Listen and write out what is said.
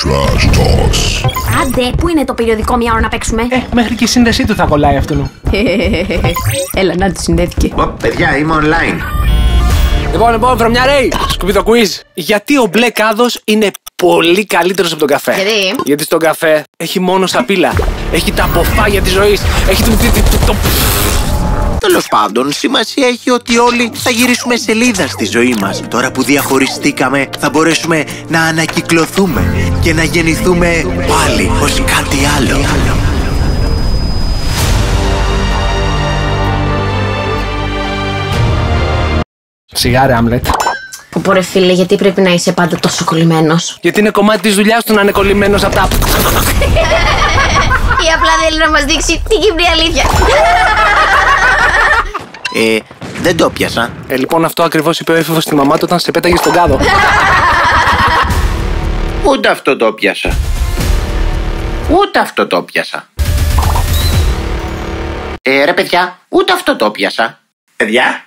Trash Talks. Άντε, πού είναι το περιοδικό μια ώρα να παίξουμε? Μέχρι και η σύνδεσή του θα κολλάει αυτόν. Έλα, να τη συνδέθηκε. Παιδιά, είμαι online. Λοιπόν, βρωμιάρεϊ, σκουπίδο quiz. Γιατί ο μπλε κάδος είναι πολύ καλύτερος από τον καφέ? Γιατί στον καφέ έχει μόνο σαπίλα. Έχει τα αποφάγια της ζωής. Έχει το... Τέλος πάντων, σημασία έχει ότι όλοι θα γυρίσουμε σελίδα στη ζωή μας. Τώρα που διαχωριστήκαμε, θα μπορέσουμε να ανακυκλωθούμε και να γεννηθούμε πάλι ως κάτι άλλο. Σιγάρε, Άμλετ. Πω ρε φίλε, γιατί πρέπει να είσαι πάντα τόσο κολλημένος? Γιατί είναι κομμάτι της δουλειάς του να είναι κολλημένος από τα... Ή απλά θέλει να μας δείξει την Κύπρη αλήθεια. Δεν το πιάσα. Λοιπόν, αυτό ακριβώς είπε ο έφηβος στη μαμά του όταν σε πέταγε στον κάδο. Ούτε αυτό το πιάσα. Ούτε αυτό το πιάσα. Ρε παιδιά, ούτε αυτό το πιάσα. Παιδιά.